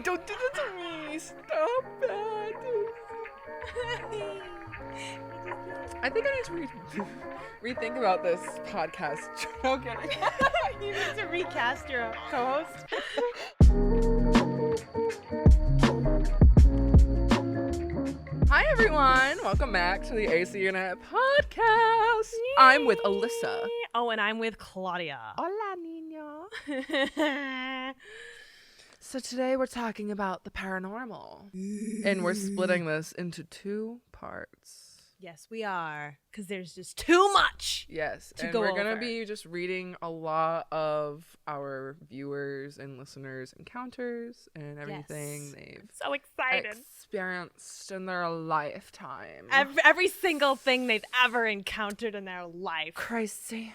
don't do that to me. Stop that. I think I need to rethink about this podcast. No kidding. You need to recast your co-host. Hi everyone, welcome back to the AC Unit podcast. I'm with Alyssa. Oh, and I'm with Claudia. Hola, niño. So today we're talking about the paranormal, and we're splitting this into two parts. Yes, we are, because there's just too much. Yes, to and go we're gonna over. be just reading a lot of our viewers and listeners' encounters and everything Yes. they've So excited. experienced in their lifetime. Every single thing they've ever encountered in their life. Crazy.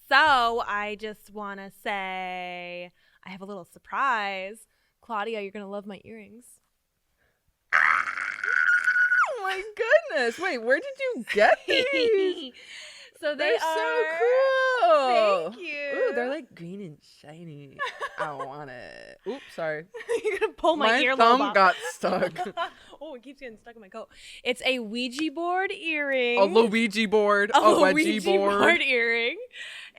So I just want to say I have a little surprise. Claudia, you're going to love my earrings. Oh my goodness! Wait, where did you get these? So They're are so cool. Thank you. Ooh, they're like green and shiny. I want it. Oops, sorry. You're going to pull my earlobe thumb off. got stuck. Oh, it keeps getting stuck in my coat. It's a Ouija board earring. A Luigi board. A wedgie Ouija board. earring.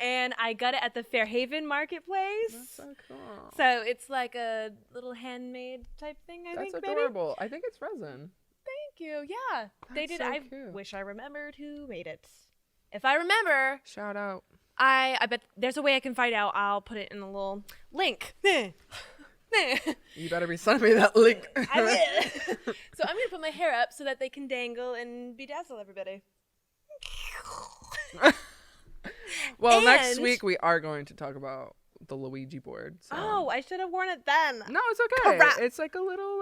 And I got it at the Fairhaven Marketplace. That's so cool. So it's like a little handmade type thing, I think. That's maybe? adorable. I think it's resin. Thank you. Yeah, they That's did. so I cute. wish I remembered who made it. If I remember, Shout out. I bet there's a way I can find out. I'll put it in a little link. You better be sending me that link. I will. So I'm gonna put my hair up so that they can dangle and bedazzle everybody. Well, next And- week we are going to talk about the Luigi board. So. Oh, I should have worn it then. No, it's okay. Crap. It's like a little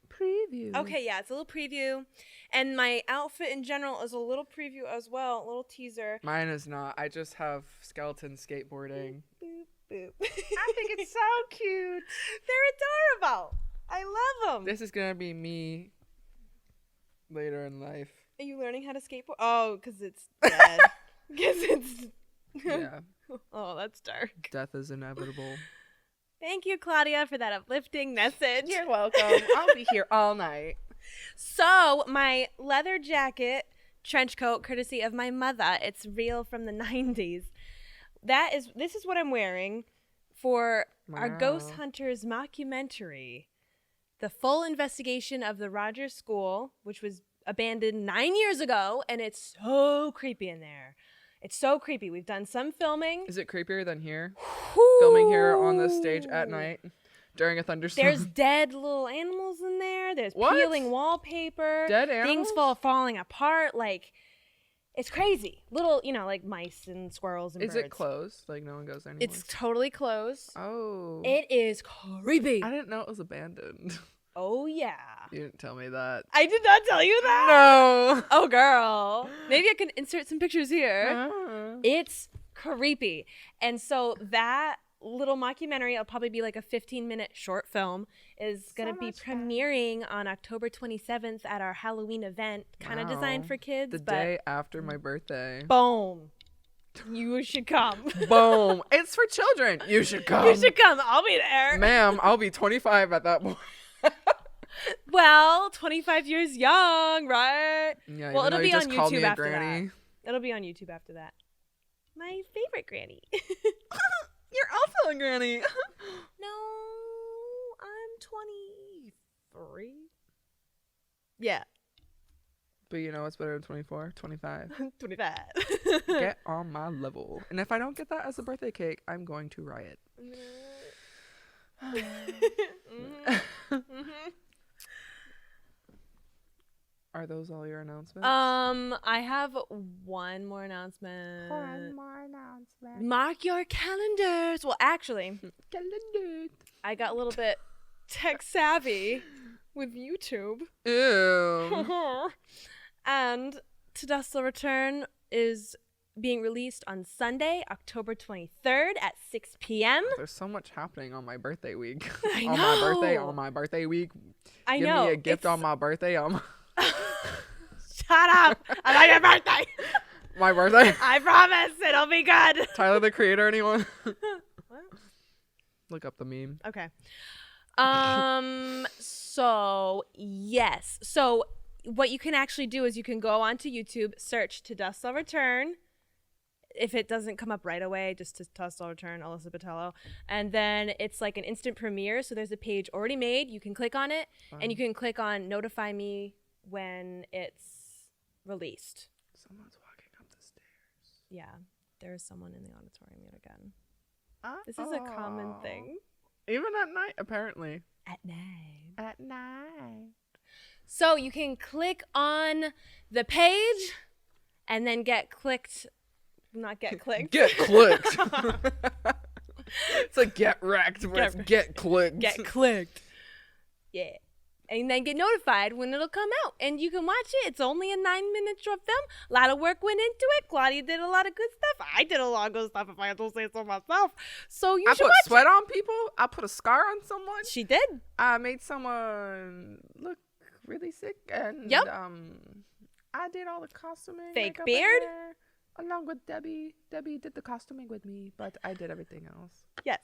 preview. Okay, yeah, it's a little preview. And my outfit in general is a little preview as well, a little teaser. Mine is not. I just have skeleton skateboarding. Boop, boop. I think it's so cute. They're adorable. I love them. This is gonna be me later in life. Are you learning how to skateboard? Oh, because it's dead. Because it's... Yeah, Oh, that's dark. death is inevitable. Thank you, Claudia, for that uplifting message. You're welcome. I'll be here all night. So, my leather jacket, trench coat, courtesy of my mother. It's real from the 90s. This is what I'm wearing for our Wow. Ghost Hunters mockumentary. The full investigation of the Rogers School, which was abandoned 9 years ago, and it's so creepy in there. It's so creepy. We've done some filming. Is it creepier than here? Whew. Filming here on the stage at night during a thunderstorm. There's dead little animals in there. There's What? peeling wallpaper. Dead animals? Things falling apart. Like, it's crazy. Little, like mice and squirrels and Is birds. it closed? Like no one goes there anymore? It's totally closed. Oh. It is creepy. I didn't know it was abandoned. Oh, yeah. You didn't tell me that. I did not tell you that. No. Oh, girl. Maybe I can insert some pictures here. Ah. It's creepy. And so that little mockumentary, it'll probably be like a 15-minute short film, is going to be much fun. premiering on October 27th at our Halloween event, kind of designed Wow. for kids. The but day after my birthday. boom. You should come. Boom. It's for children. You should come. You should come. I'll be there. Ma'am, I'll be 25 at that point. Well, 25 years young, right? Yeah, Well, even it'll though be you just on called YouTube me a after granny. It'll be on YouTube after that. My favorite granny. You're also a granny. No, I'm 23. Yeah, But you know what's better than 24? 25. 25. Get on my level. And if I don't get that as a birthday cake, I'm going to riot. Are those all your announcements? I have one more announcement. Mark your calendars. Well, actually, Calendar. I got a little bit tech savvy with YouTube. Ew. And To Dust Will Return is being released on Sunday, October 23rd at 6 p.m. There's so much happening on my birthday week. I On my birthday week. I Give know. me a gift It's- on my birthday. Shut up. I like your birthday. My birthday. I promise it'll be good. Tyler the Creator, anyone? Look up the meme. Okay. So yes. So what you can actually do is you can go onto YouTube, search To Dust Shall Return. If it doesn't come up right away, just To Dust Shall Return, Alyssa Patello. And then it's like an instant premiere. So there's a page already made. You can click on it, and you can click on Notify Me when it's released. Someone's walking up the stairs. Yeah, there is someone in the auditorium yet again. This is a common thing. Even at night, apparently. At night. At night. So you can click on the page and then get clicked. Not get clicked. Get clicked. It's like get wrecked, but it's get clicked. Get clicked. Yeah. And then get notified when it'll come out. And you can watch it. It's only a 9-minute short film. A lot of work went into it. Claudia did a lot of good stuff. I did a lot of good stuff, if I have to say so myself. So you should watch it. I put sweat on people. I put a scar on someone. She did. I made someone look really sick. And Yep. I did all the costuming. Fake makeup, beard. and hair, along with Debbie. Debbie did the costuming with me, but I did everything else. Yes.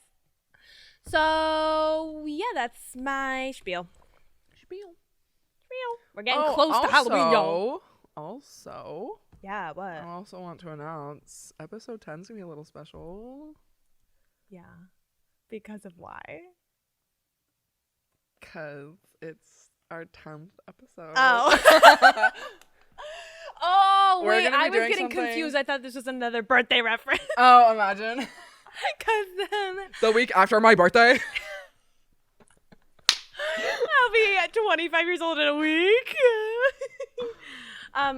So, yeah, that's my spiel. We're getting close to Halloween, y'all. Also, Yeah, what? I also want to announce episode 10 is going to be a little special. Yeah. Because of why? Because it's our 10th episode. Oh. Oh, We're wait, gonna be I was doing getting something- confused. I thought this was another birthday reference. Oh, imagine. Because then The week after my birthday. I'll be at 25 years old in a week.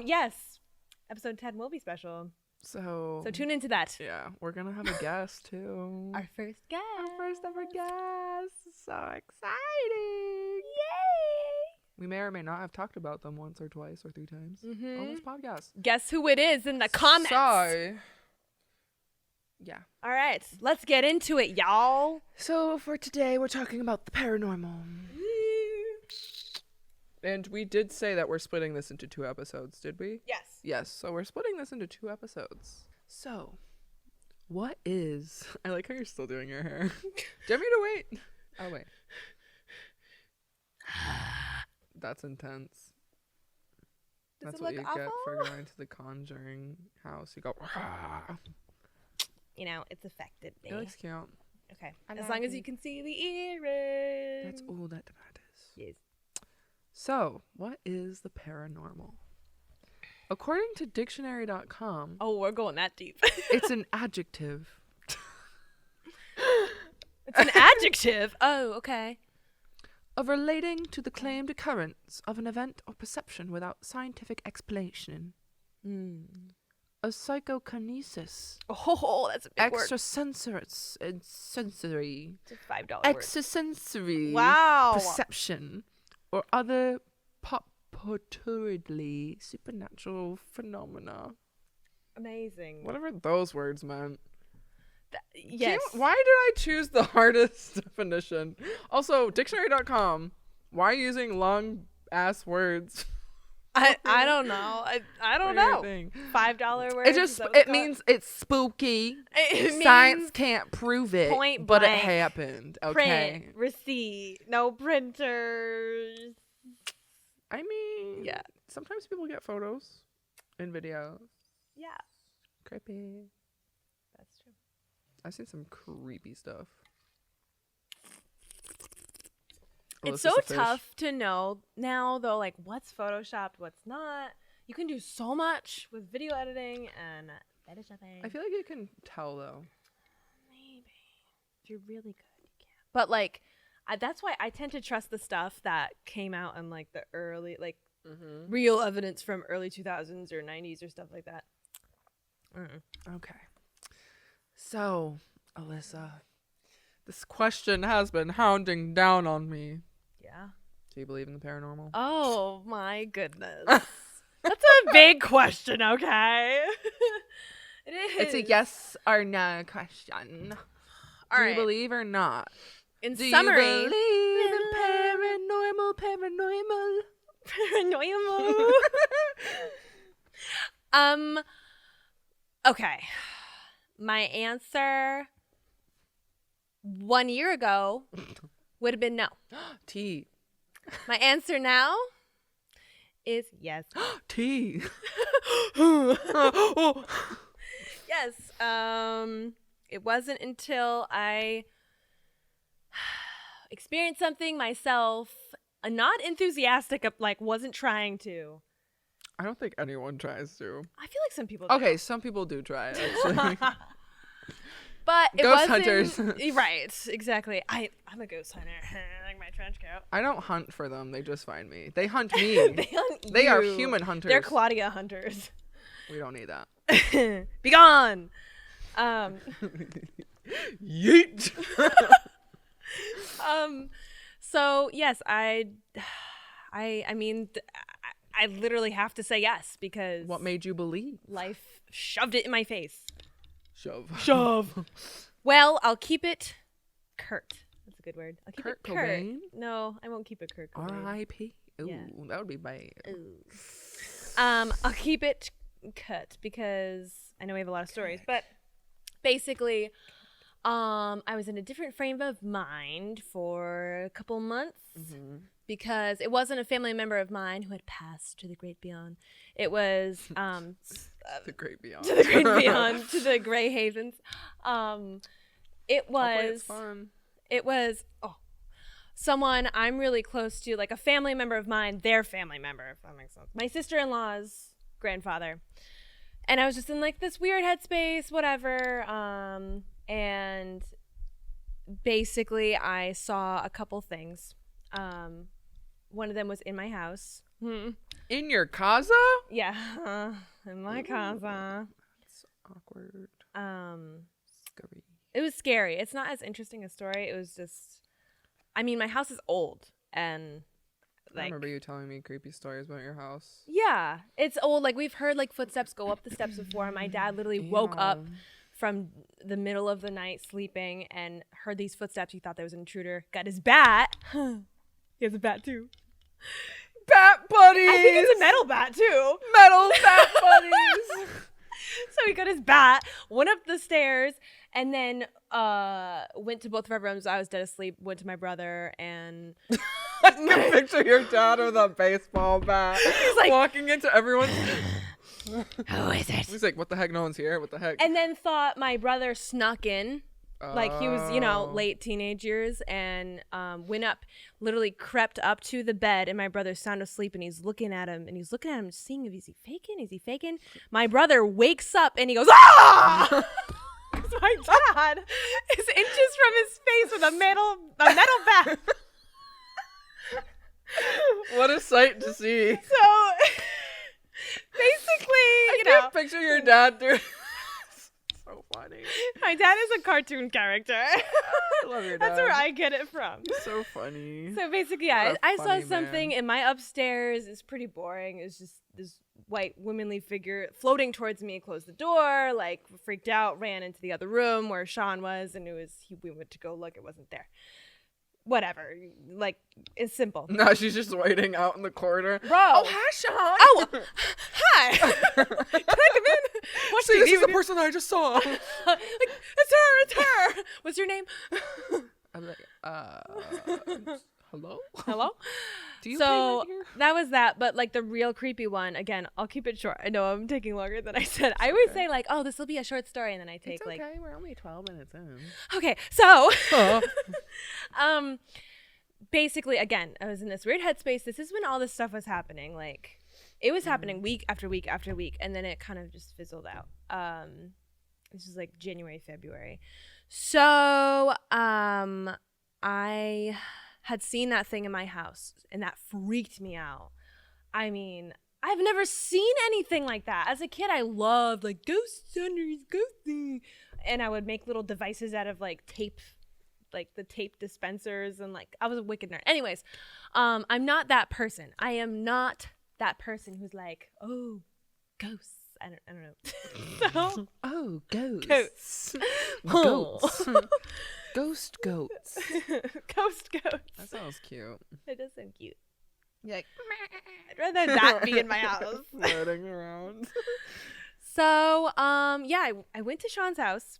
Yes. Episode 10 will be special. So So tune into that. yeah, we're going to have a guest too. Our first guest. Our first ever guest. So exciting. Yay. We may or may not have talked about them once or twice or 3 times on this podcast. Guess who it is in the comments. So, yeah. All right. Let's get into it, y'all. So for today, we're talking about the paranormal. And we did say that we're splitting this into 2 episodes, did we? Yes. Yes, so we're splitting this into 2 episodes. So, what is... I like how you're still doing your hair. Do you want me to wait? Oh, wait. That's intense. Does That's it what look you get for awful? going to the Conjuring house. You go... You know, it's affected me. It looks cute. Okay. I As like long as it. you can see the earring. That's all that matters. Yes. So, what is the paranormal? According to dictionary.com, Oh, we're going that deep. it's an adjective. It's an adjective. Oh, okay. Of relating to the claimed occurrence of an event or perception without scientific explanation. A psychokinesis. Oh, that's a big word. Extrasensory. It's a $5 word. Extrasensory. Wow. Perception. Or other purportedly supernatural phenomena. Amazing. Whatever those words meant. Yes. Why did I choose the hardest definition? Also, dictionary.com. Why using long ass words? I don't know. I don't for your know. thing? $5 words. It just it means it's spooky. it Science means can't prove it, point but it blank. happened. Okay. print, receipt, no printers. I mean, Yeah. sometimes people get photos and videos. Yeah, Creepy. that's true. I've seen some creepy stuff. It's Alyssa's so a fish. tough to know now, though, like what's photoshopped, what's not. You can do so much with video editing and photoshopping. I feel like you can tell though. Maybe if you're really good, you can. But like, that's why I tend to trust the stuff that came out in like the early, like real evidence from early 2000s or 90s or stuff like that. Okay. So, Alyssa, this question has been hounding down on me. Yeah. Do you believe in the paranormal? Oh my goodness. That's a big question, okay? It is. It's a yes or no question. All Do right. you believe or not? In Do summary, you believe in paranormal? Okay. My answer 1 year ago would have been no. Tea. My answer now is yes. Tea. Yes. It wasn't until I experienced something myself, not enthusiastic, like wasn't trying to. I don't think anyone tries to. I feel like some people do. Okay, some people do try it, actually. But it Ghost wasn't, hunters. Right, exactly. I'm a ghost hunter. Like my trench coat. I don't hunt for them. They just find me. They hunt me. They hunt They are you. human hunters. They're Claudia hunters. We don't need that. Be gone. Yeet. So yes, I mean, I literally have to say yes because What made you believe? life shoved it in my face. Shove. Well, I'll keep it curt. That's a good word. I'll keep Kurt it curt. Cobain? No, I won't keep it Kurt Cobain. R.I.P. Ooh, Yeah. that would be bad. Ooh. I'll keep it cut because I know we have a lot of stories, but basically, I was in a different frame of mind for a couple months because it wasn't a family member of mine who had passed to the great beyond. It was The great beyond. to the great beyond, to the gray havens. It Hopefully it's was fun. someone I'm really close to, like a family member of mine, their family member, if that makes sense. My sister-in-law's grandfather. And I was just in like this weird headspace, whatever. And basically I saw a couple things. One of them was in my house. In your casa? Yeah, in my casa. It's awkward. Scary. It was scary. It's not as interesting a story. It was just, I mean, my house is old and I like, remember you telling me creepy stories about your house. yeah, it's old. Like we've heard like footsteps go up the steps before. My dad literally woke up from the middle of the night sleeping and heard these footsteps. He thought there was an intruder. Got his bat. He has a bat too. Bat buddies! I think it's a metal bat too. Metal bat buddies! So he got his bat, went up the stairs, and then went to both of our rooms. I was dead asleep. Went to my brother, and I can picture your dad with a baseball bat. He's like, walking into everyone's. who is it? He's like, what the heck? No one's here. What the heck? And then thought my brother snuck in. Like he was, late teenage years, and went up, literally crept up to the bed, and my brother's sound asleep, and he's looking at him, seeing if is he faking? Is he faking? My brother wakes up, and he goes, ah! Because my dad is inches from his face with a metal bat. What a sight to see. So basically, I can't picture your dad doing. So funny. my dad is a cartoon character. I love your dad. That's where I get it from. So funny. So basically, What yeah, a I saw funny something man. in my upstairs. It's pretty boring. It's just this white womanly figure floating towards me. Closed the door, like freaked out, ran into the other room where Sean was, and we went to go look. It wasn't there. Whatever. Like, it's simple. No, she's just waiting out in the corridor. Bro. Oh, hi, Sean. Oh, hi. Can I come in? Watch See, TV this is the with you? person I just saw. Like, it's her. What's your name? I'm like, hello? Hello? Do you So pay rent here? that was that, but like the real creepy one, again, I'll keep it short. I know I'm taking longer than I said. I always say like, oh, this will be a short story, and then I take It's like, okay. We're only 12 minutes in. okay, so Oh. basically, again, I was in this weird headspace. This is when all this stuff was happening. Like, it was happening week after week after week, and then it kind of just fizzled out. This is like January, February. So I had seen that thing in my house, and that freaked me out. I mean, I've never seen anything like that. As a kid, I loved like ghost hunters, ghosting, and I would make little devices out of like tape, like the tape dispensers, and like I was a wicked nerd. Anyways, I'm not that person. I am not that person who's like, oh, ghosts. I don't know. So, Oh, ghosts. Goats. Goats. Ghost goats. Ghost goats. That sounds cute. It does sound cute. You're like, I'd rather that be in my house. floating around. So, yeah, I went to Sean's house,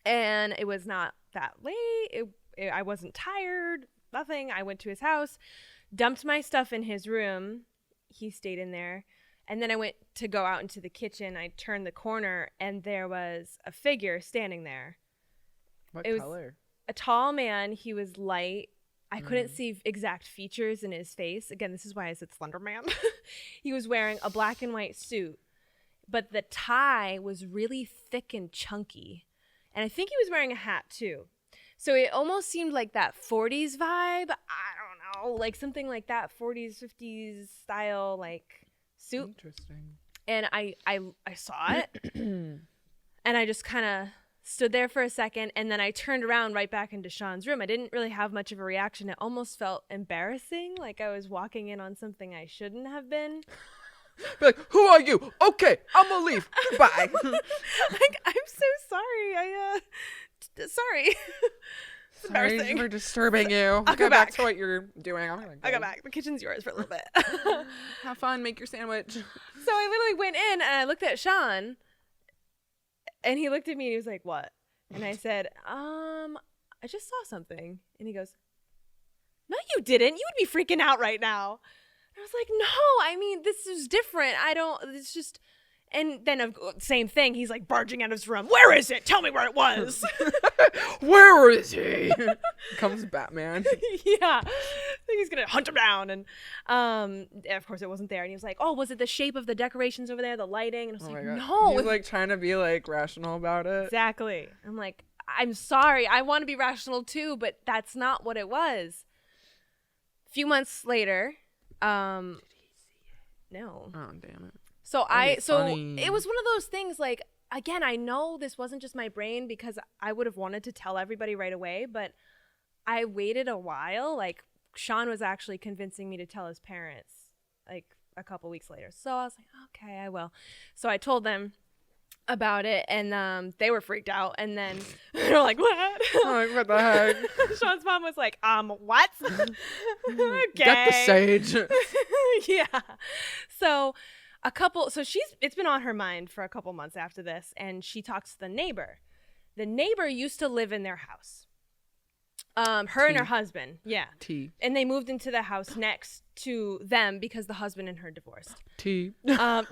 and it was not that late. I wasn't tired, nothing. I went to his house, dumped my stuff in his room. He stayed in there. And then I went to go out into the kitchen. I turned the corner, and there was a figure standing there. What it color? Was a tall man. He was light. I couldn't see exact features in his face. Again, this is why I said Slender Man. He was wearing a black and white suit, but the tie was really thick and chunky. And I think he was wearing a hat too. So it almost seemed like that 40s vibe. I don't know, like something like that 40s, 50s style, like suit. Interesting. And I saw it and I just kind of stood there for a second, and then I turned around right back into Sean's room. I didn't really have much of a reaction. It almost felt embarrassing, like I was walking in on something I shouldn't have been. Be like, who are you? Okay, I'm gonna leave. Bye. Like, I'm so sorry. Sorry. It's embarrassing. Sorry for disturbing you. I'll go back to what you're doing. I'll go back. The kitchen's yours for a little bit. Have fun. Make your sandwich. So I literally went in and I looked at Sean, and he looked at me and he was like, "What?" And I said, I just saw something." And he goes, "No, you didn't. You would be freaking out right now." And I was like, "No, I mean, this is different. It's just," and then same thing. He's like barging out of his room. "Where is it? Tell me where it was." Where is he? Comes Batman. Yeah. He's going to hunt him down. And of course it wasn't there. And he was like, "Oh, was it the shape of the decorations over there, the lighting?" And I was like, "No." He's like trying to be like rational about it. Exactly. I'm like, "I'm sorry. I want to be rational too, but that's not what it was." A few months later, no. Oh, damn it. So funny. it was one of those things, like, again, I know this wasn't just my brain, because I would have wanted to tell everybody right away, but I waited a while. Like, Sean was actually convincing me to tell his parents, like, a couple weeks later. So I was like, okay, I will. So I told them about it, and they were freaked out. And then they're like, "What?" Like, what the heck? Sean's mom was like, "What?" Okay. Get the sage. Yeah. So it's been on her mind for a couple months after this, and she talks to the neighbor. The neighbor used to live in their house. Her and her husband. Yeah. And they moved into the house next to them because the husband and her divorced. There's a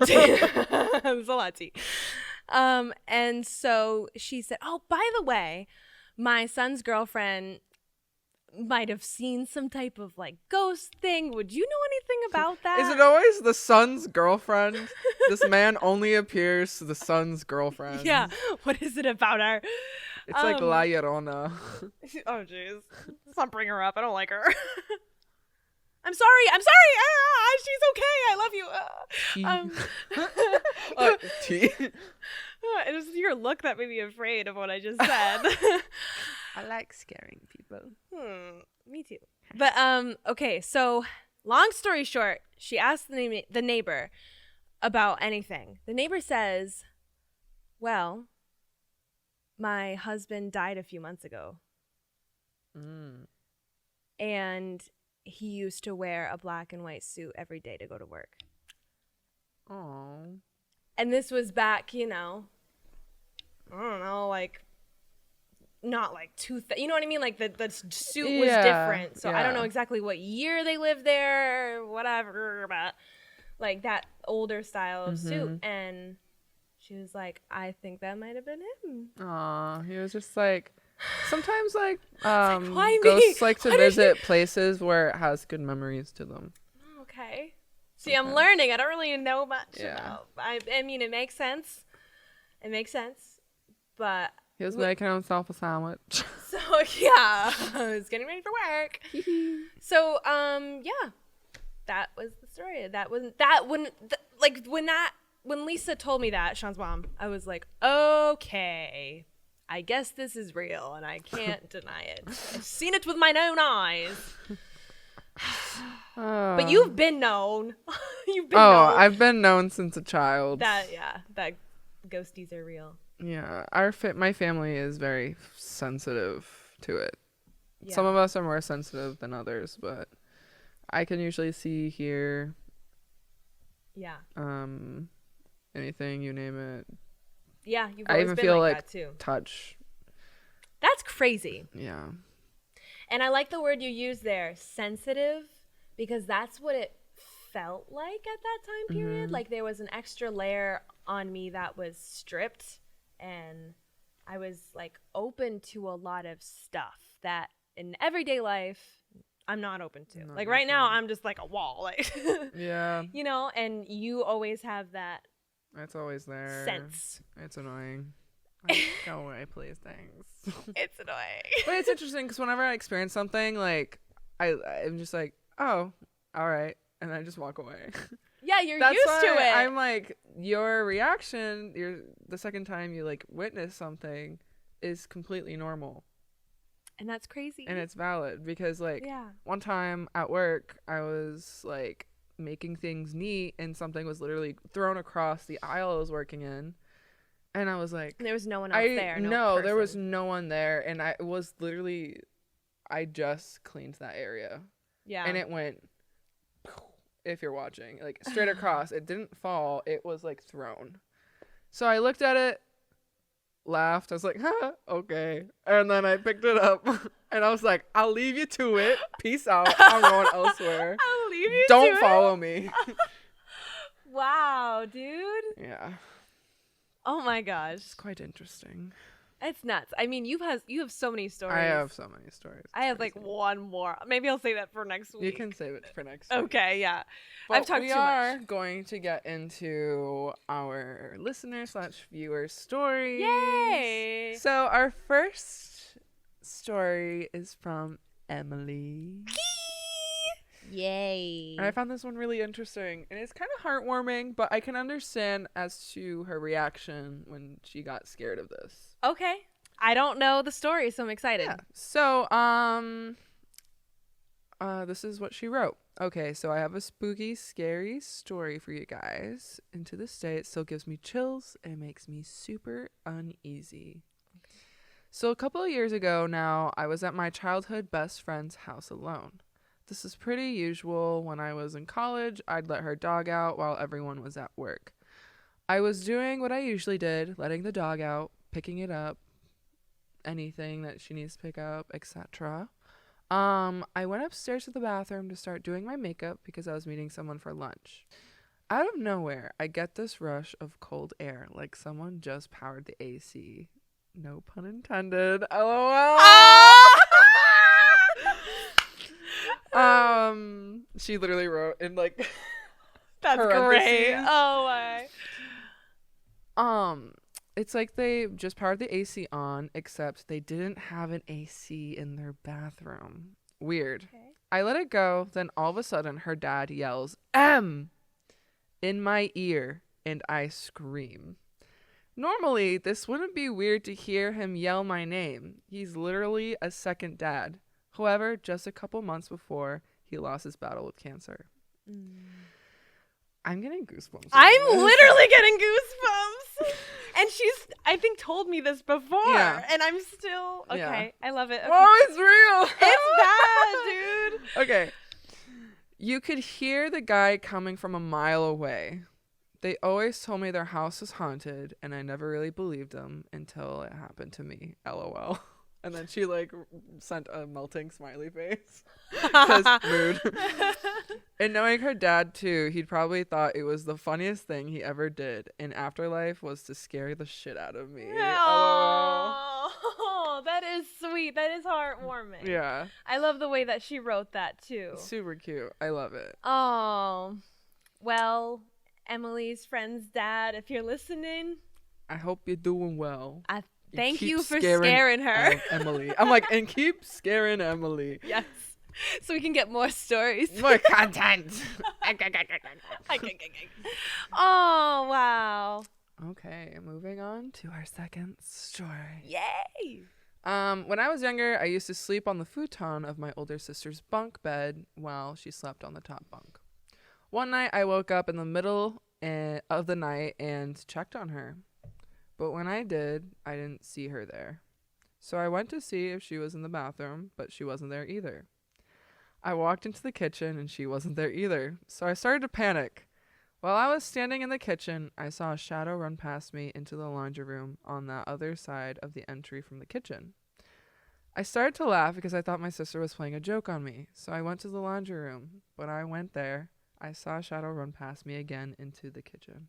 lot of tea. And so she said, "Oh, by the way, my son's girlfriend might have seen some type of like ghost thing. Would you know anything about that?" Is it always the son's girlfriend? This man only appears to the son's girlfriend. Yeah. What is it about her? It's like La Llorona. Oh, jeez. Let's not bring her up. I don't like her. I'm sorry. She's okay. I love you. T. It was your look that made me afraid of what I just said. I like scaring people. Me too. But okay. So long story short, she asked the neighbor about anything. The neighbor says, "Well, my husband died a few months ago, and he used to wear a black and white suit every day to go to work." Oh. And this was back, I don't know, like, not like you know what I mean? Like the suit was different. So I don't know exactly what year they lived there, whatever, but like that older style of suit. And she was like, "I think that might have been him." Aw, he was just like, sometimes like why ghosts me? like to visit places where it has good memories to them. Okay. See, I'm learning. I don't really know much about. I mean, it makes sense. But he was making himself a sandwich. So yeah, I was getting ready for work. So yeah, that was the story. When Lisa told me that, Sean's mom, I was like, okay, I guess this is real, and I can't deny it. I've seen it with my own eyes. But you've been known. I've been known since a child. That ghosties are real. Yeah, my family is very sensitive to it. Yeah. Some of us are more sensitive than others, but I can usually see, hear. Yeah. Anything, you name it. Yeah, you've I always even been feel like like that too. Touch. That's crazy. Yeah. And I like the word you use there, sensitive, because that's what it felt like at that time period. Mm-hmm. Like there was an extra layer on me that was stripped, and I was like open to a lot of stuff that in everyday life I'm not open to. Not like right now usually. I'm just like a wall, like Yeah. you know, and you always have that It's always there. sense. It's annoying. Like, go away, please. Thanks. It's annoying. But it's interesting because whenever I experience something, like, I'm just like, oh, all right. And I just walk away. Yeah, you're That's used why to it. I'm like, your reaction, the second time you, like, witness something is completely normal. And that's crazy. And it's valid because, like, yeah. one time at work, I was, like, making things neat and something was literally thrown across the aisle I was working in. And I was like, And there was no one else there. No, there was no one there. And I just cleaned that area. Yeah. And it went, if you're watching, like straight across. It didn't fall. It was like thrown. So I looked at it, laughed. I was like, huh, okay. And then I picked it up and I was like, I'll leave you to it. Peace out. I'm going elsewhere. I'll leave you Don't to follow it. me. Wow, dude. Yeah. Oh my gosh. It's quite interesting. It's nuts. I mean, you have so many stories. I have so many stories. I have like one more. Maybe I'll save that for next week. You can save it for next week. Okay, yeah. But I've talked we too are much. going to get into our listener/viewer stories. Yay! So our first story is from Emily. Yay. And I found this one really interesting. And it's kind of heartwarming, but I can understand as to her reaction when she got scared of this. Okay. I don't know the story, so I'm excited. Yeah. So, this is what she wrote. Okay, so I have a spooky, scary story for you guys. And to this day, it still gives me chills and makes me super uneasy. Okay. So a couple of years ago now, I was at my childhood best friend's house alone. This is pretty usual. When I was in college, I'd let her dog out while everyone was at work. I was doing what I usually did, letting the dog out, picking it up, anything that she needs to pick up, etc. I went upstairs to the bathroom to start doing my makeup because I was meeting someone for lunch. Out of nowhere, I get this rush of cold air, like someone just powered the AC. No pun intended. LOL. She literally wrote in like That's great. Oh my. It's like they just powered the AC on, except they didn't have an AC in their bathroom. Weird. Okay. I let it go, then all of a sudden her dad yells, "M!" in my ear, and I scream. Normally, this wouldn't be weird to hear him yell my name. He's literally a second dad. However, just a couple months before, he lost his battle with cancer. I'm getting goosebumps. I'm literally getting goosebumps. And she's, I think, told me this before. Yeah. And I'm still, okay. Yeah. I love it. Okay. Oh, it's real. It's bad, dude. Okay. You could hear the guy coming from a mile away. They always told me their house was haunted, and I never really believed them until it happened to me. LOL. And then she like sent a melting smiley face. 'Cause mood. And knowing her dad too, he'd probably thought it was the funniest thing he ever did. In afterlife was to scare the shit out of me. Oh, that is sweet. That is heartwarming. Yeah. I love the way that she wrote that too. Super cute. I love it. Oh, well, Emily's friend's dad, if you're listening, I hope you're doing well. Thank you for scaring her. Emily. I'm like, and keep scaring Emily. Yes. So we can get more stories. More content. Oh, wow. Okay, moving on to our second story. Yay. When I was younger, I used to sleep on the futon of my older sister's bunk bed while she slept on the top bunk. One night, I woke up in the middle of the night and checked on her. But when I did, I didn't see her there. So I went to see if she was in the bathroom, but she wasn't there either. I walked into the kitchen and she wasn't there either. So I started to panic. While I was standing in the kitchen, I saw a shadow run past me into the laundry room on the other side of the entry from the kitchen. I started to laugh because I thought my sister was playing a joke on me. So I went to the laundry room. When I went there, I saw a shadow run past me again into the kitchen.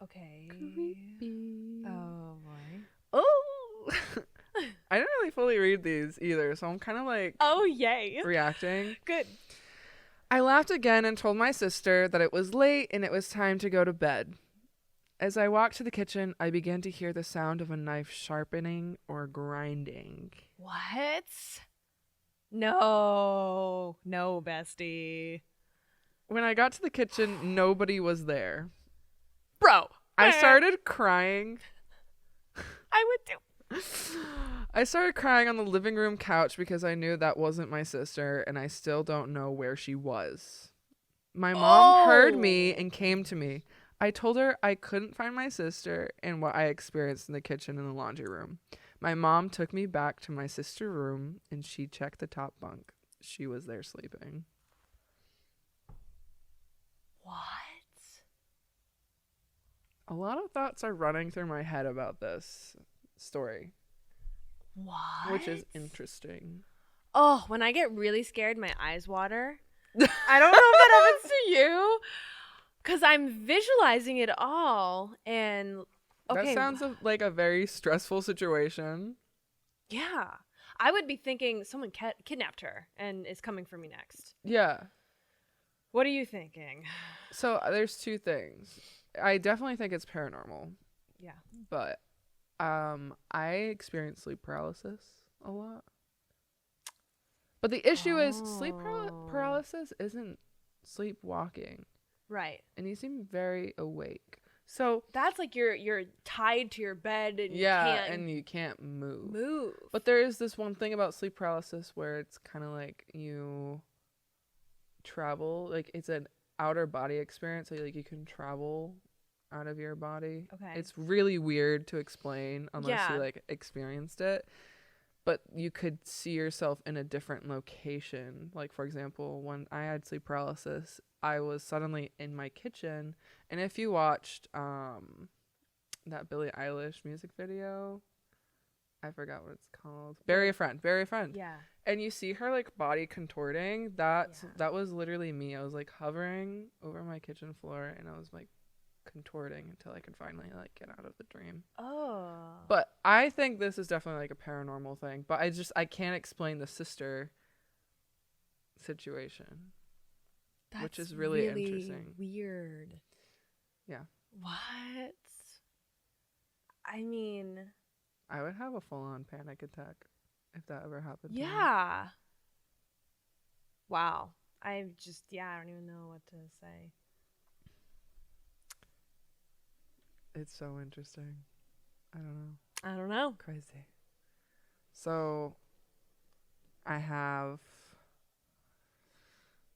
Okay. Creepy. Oh boy. Oh. I didn't really fully read these either, so I'm kind of like Oh yay. reacting. Good. I laughed again and told my sister that it was late and it was time to go to bed. As I walked to the kitchen, I began to hear the sound of a knife sharpening or grinding. What? No, bestie. When I got to the kitchen, nobody was there. Bro. I started crying. I would do. I started crying on the living room couch because I knew that wasn't my sister and I still don't know where she was. My mom heard me and came to me. I told her I couldn't find my sister and what I experienced in the kitchen and the laundry room. My mom took me back to my sister's room and she checked the top bunk. She was there sleeping. What? A lot of thoughts are running through my head about this story. What? Which is interesting. Oh, when I get really scared, my eyes water. I don't know if that happens to you. Because I'm visualizing it all. And, okay. That sounds like a very stressful situation. Yeah. I would be thinking someone kidnapped her and is coming for me next. Yeah. What are you thinking? So there's two things. I definitely think it's paranormal. Yeah. But I experience sleep paralysis a lot. But the issue is sleep paralysis isn't sleepwalking. Right. And you seem very awake. So that's like you're tied to your bed and you can't move. But there is this one thing about sleep paralysis where it's kind of like you travel, like it's an outer body experience, so like you can travel out of your body. Okay. It's really weird to explain unless you like experienced it. But you could see yourself in a different location. Like, for example, when I had sleep paralysis, I was suddenly in my kitchen. And if you watched that Billie Eilish music video, I forgot what it's called. Bury a Friend. Yeah. And you see her like body contorting. That was literally me. I was like hovering over my kitchen floor and I was like contorting until I could finally like get out of the dream. Oh. But I think this is definitely like a paranormal thing. But I can't explain the sister situation. That's which is really interesting. Weird. Yeah. What? I mean, I would have a full-on panic attack if that ever happened to me. Yeah. Wow. I don't even know what to say. It's so interesting. I don't know. I don't know. Crazy. So, I have,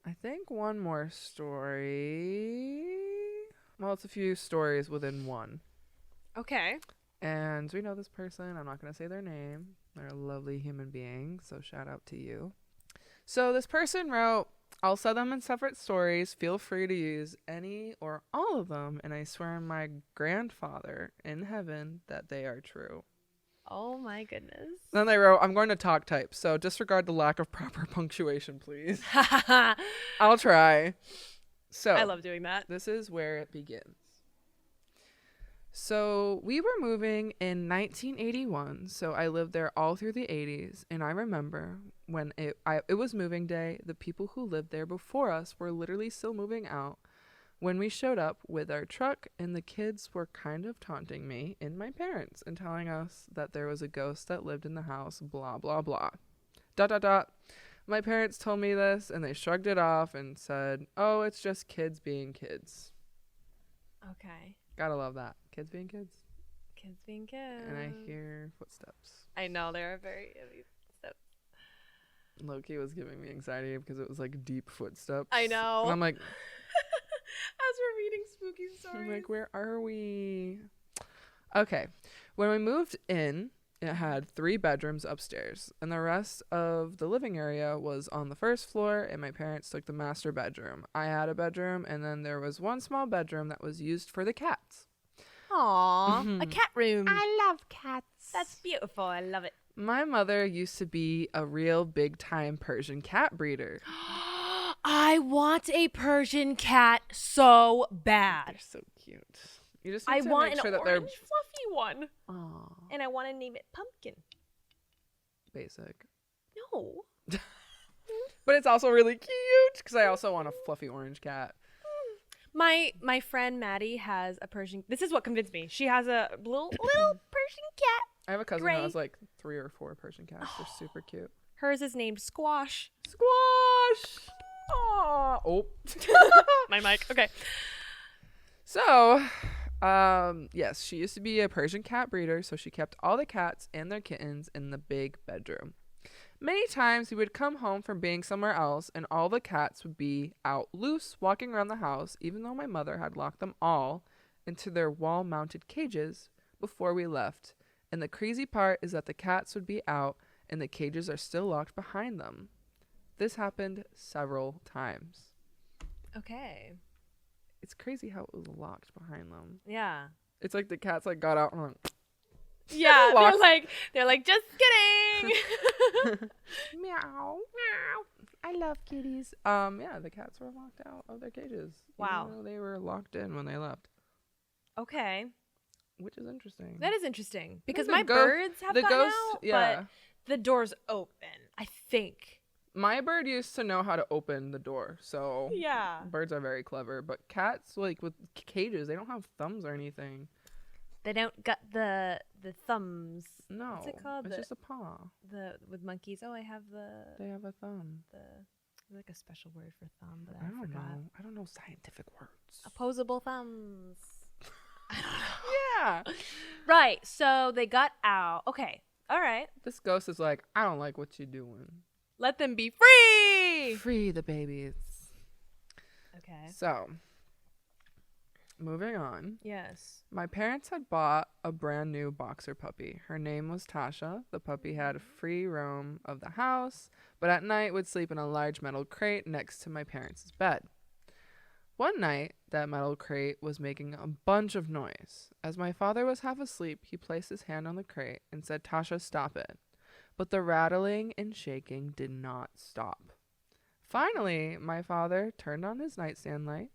I think, one more story. Well, it's a few stories within one. Okay. And we know this person. I'm not going to say their name. They're a lovely human being, so shout out to you. So this person wrote, I'll sell them in separate stories. Feel free to use any or all of them, and I swear on my grandfather in heaven that they are true. Oh my goodness. Then they wrote, I'm going to talk type, so disregard the lack of proper punctuation, please. I'll try. So I love doing that. This is where it begins. So we were moving in 1981, so I lived there all through the 80s, and I remember when it was moving day, the people who lived there before us were literally still moving out when we showed up with our truck, and the kids were kind of taunting me and my parents and telling us that there was a ghost that lived in the house, blah, blah, blah. ... My parents told me this, and they shrugged it off and said, oh, it's just kids being kids. Okay. Gotta love that. Kids being kids. Kids being kids. And I hear footsteps. I know, they're very heavy footsteps. Loki was giving me anxiety because it was like deep footsteps. I know. And I'm like, as we're reading spooky stories. I'm like, where are we? Okay. When we moved in, it had 3 bedrooms upstairs, and the rest of the living area was on the first floor, and my parents took the master bedroom. I had a bedroom, and then there was one small bedroom that was used for the cats. Aww, a cat room. I love cats. That's beautiful. I love it. My mother used to be a real big-time Persian cat breeder. I want a Persian cat so bad. They're so cute. You just need I to want make an sure that orange they're fluffy one. Aw, And I want to name it Pumpkin. basic. No. But it's also really cute because I also want a fluffy orange cat. My friend Maddie has a Persian. This is what convinced me. She has a little Persian cat. I have a cousin Gray. who has like 3 or 4 Persian cats. They're super cute. Hers is named Squash. Squash! Aww. Oh. My mic. Okay. So, yes, she used to be a Persian cat breeder, so she kept all the cats and their kittens in the big bedroom. Many times we would come home from being somewhere else and all the cats would be out loose walking around the house, even though my mother had locked them all into their wall-mounted cages before we left. And the crazy part is that the cats would be out and the cages are still locked behind them. This happened several times. Okay. It's crazy how it was locked behind them. Yeah. It's like the cats like got out and went, Yeah. Locked. They're like, just kidding. meow, meow. I love kitties. Yeah, the cats were locked out of their cages. Wow. Even though they were locked in when they left, Okay. which is interesting. That is interesting because the my birds have the gotten ghost, out, yeah. but the door's open. I think. My bird used to know how to open the door, so Yeah. birds are very clever. But cats, like with cages, they don't have thumbs or anything. They don't got the thumbs. No, What's it called? it's just a paw. The with monkeys. Oh, I have They have a thumb. there's like a special word for thumb, but I I don't forgot. know. I don't know scientific words. Opposable thumbs. Yeah. Right. So they got out. Okay. All right. This ghost is like, I don't like what you're doing. Let them be free. Free the babies. Okay. So, moving on. Yes. My parents had bought a brand new boxer puppy. Her name was Tasha. The puppy had free roam of the house, but at night would sleep in a large metal crate next to my parents' bed. One night, that metal crate was making a bunch of noise. As my father was half asleep, he placed his hand on the crate and said, Tasha, stop it. But the rattling and shaking did not stop. Finally, my father turned on his nightstand light,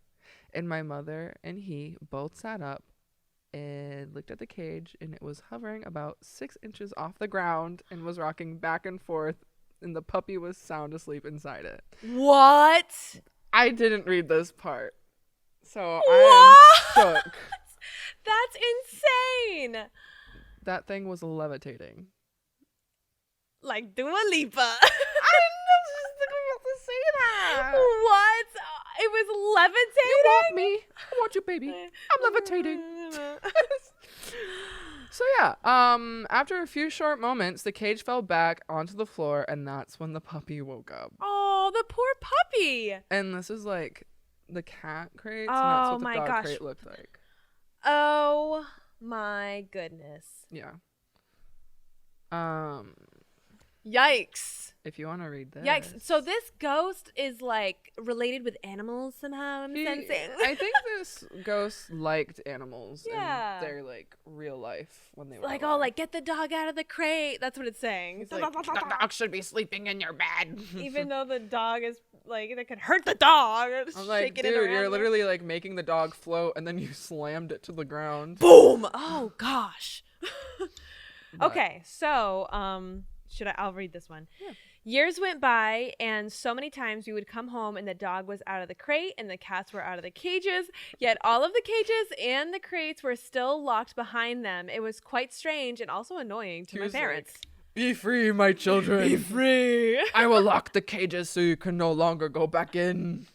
and my mother and he both sat up and looked at the cage, and it was hovering about 6 inches off the ground and was rocking back and forth, and the puppy was sound asleep inside it. What? I didn't read this part, so What? I am shook. That's insane. That thing was levitating. Like Dua Lipa. I was just about to say that. What? It was levitating? You want me? I want you, baby. I'm levitating. So yeah, after a few short moments, the cage fell back onto the floor, and that's when the puppy woke up. Oh, the poor puppy. And this is like the cat crate, Oh, and that's what the my dog gosh. crate looked like. Oh my goodness. Yeah. Yikes. If you want to read this. Yikes. So this ghost is like related with animals somehow, I'm sensing. I think this ghost liked animals Yeah. in their like real life when they were Like, alive. oh, like, get the dog out of the crate. That's what it's saying. He's like, the dog should be sleeping in your bed. Even though the dog is like, that could hurt the dog. I'm like, Shaking it dude, around you're there. literally like making the dog float, and then you slammed it to the ground. Boom. Oh gosh. But- Okay, so I'll read this one. Yeah. Years went by, and so many times we would come home and the dog was out of the crate and the cats were out of the cages, yet all of the cages and the crates were still locked behind them. It was quite strange and also annoying to He my was parents. like, be free, my children. Be free. I will lock the cages so you can no longer go back in.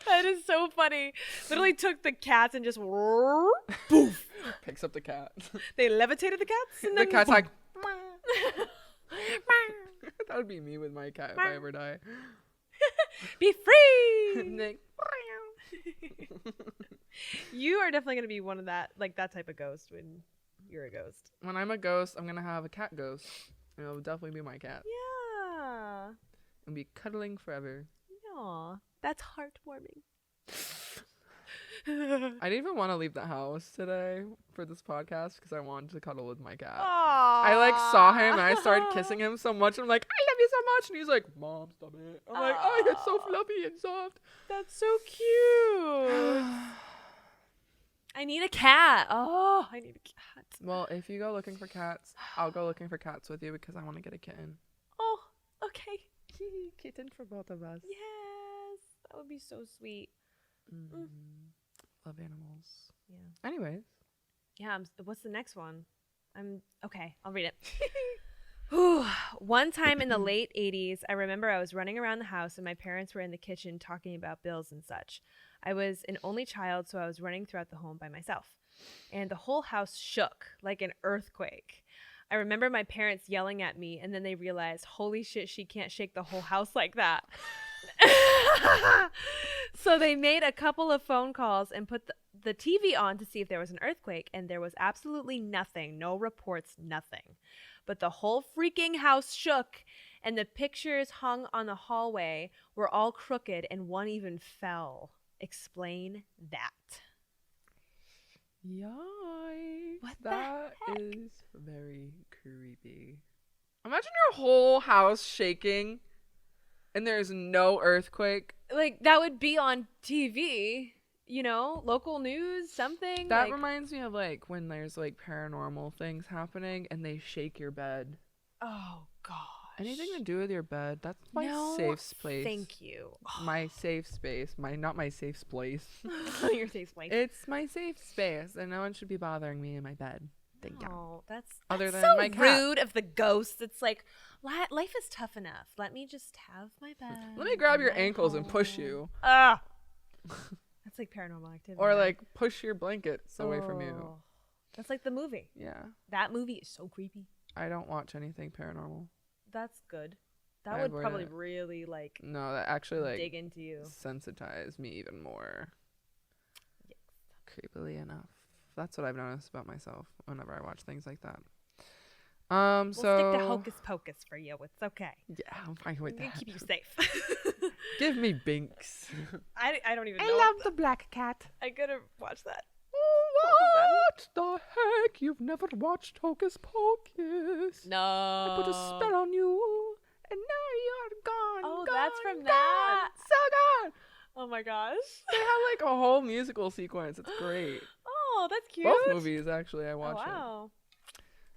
That is so funny. Literally took the cats and just poof. Picks up the cat. They levitated the cats and The then cat's like, that would be me with my cat if I ever die. be free. And they- You are definitely gonna be one of that, like that type of ghost when you're a ghost. When I'm a ghost, I'm gonna have a cat ghost. And it'll definitely be my cat. Yeah. And be cuddling forever. Aw, that's heartwarming. I didn't even want to leave the house today for this podcast because I wanted to cuddle with my cat. Aww. I like saw him and I started kissing him so much. I'm like, I love you so much. And he's like, Mom, stop it. I'm like, oh, it's so fluffy and soft. That's so cute. I need a cat. Oh, I need a cat. Well, if you go looking for cats, I'll go looking for cats with you because I want to get a kitten. Oh, okay. Kitten for both of us. Yes, that would be so sweet. Love animals. Yeah. Anyways. Yeah. What's the next one? Okay. I'll read it. Whew. One time in the late 80s, I remember I was running around the house and my parents were in the kitchen talking about bills and such. I was an only child, so I was running throughout the home by myself. And the whole house shook like an earthquake. I remember my parents yelling at me, and then they realized, holy shit, she can't shake the whole house like that. So they made a couple of phone calls and put the TV on to see if there was an earthquake, and there was absolutely nothing. No reports, nothing. But the whole freaking house shook, and the pictures hung on the hallway were all crooked, and one even fell. Explain that. Yikes. What that the heck? is very creepy. Imagine your whole house shaking and there's no earthquake. Like, that would be on TV, local news, something. That reminds me of like when there's like paranormal things happening and they shake your bed. Oh, gosh. Anything to do with your bed, that's my safe place. Thank you. My safe space. Not my safe place. Your safe place. It's my safe space, and no one should be bothering me in my bed. Thank you. Oh, that's Other than so my cat. rude of the ghosts. It's like, life is tough enough. Let me just have my bed. Let me grab your my ankles and push home. you. Ah. That's like Paranormal Activity. Or like push your blankets away from you. Oh. That's like the movie. Yeah. That movie is so creepy. I don't watch anything paranormal. That's good. That I would avoid probably it. really like No, that actually like dig into you. sensitize me even more. Yikes. Creepily enough. That's what I've noticed about myself whenever I watch things like that. We'll So stick to Hocus Pocus for you. It's okay. yeah, I'm fine with We'll that. keep you safe. Give me Binks. I don't even know. I love the black cat. I gotta watch that. What the heck? You've never watched Hocus Pocus? No. I put a spell on you, and now you're gone. Oh, gone, that's from gone. that. So gone. Oh my gosh. They have like a whole musical sequence. It's great. Oh, that's cute. Both movies, actually. I Oh, watched wow.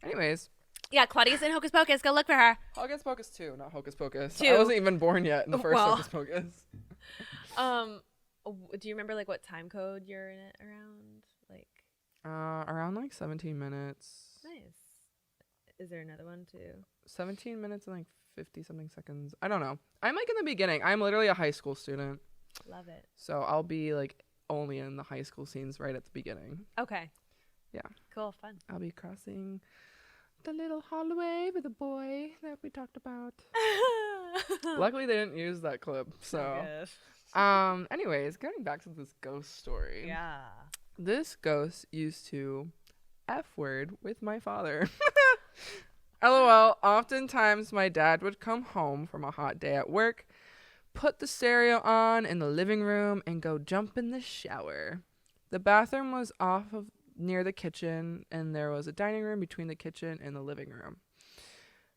it. Anyways, Yeah, Claudia's in Hocus Pocus. Go look for her. Hocus Pocus 2, not Hocus Pocus. 2. I wasn't even born yet in the first Well. Hocus Pocus. Do you remember like what time code you're in it around? Like, Around like 17 minutes. nice. Is there another one too? 17 minutes and like 50 something seconds. I don't know. I'm like in the beginning. I'm literally a high school student. Love it. So I'll be like only in the high school scenes right at the beginning. Okay. Yeah. Cool. Fun. I'll be crossing the little hallway with the boy that we talked about. Luckily they didn't use that clip. So anyways, getting back to this ghost story. Yeah. This ghost used to F-word with my father. LOL. Oftentimes my dad would come home from a hot day at work, put the stereo on in the living room, and go jump in the shower. The bathroom was off of near the kitchen, and there was a dining room between the kitchen and the living room.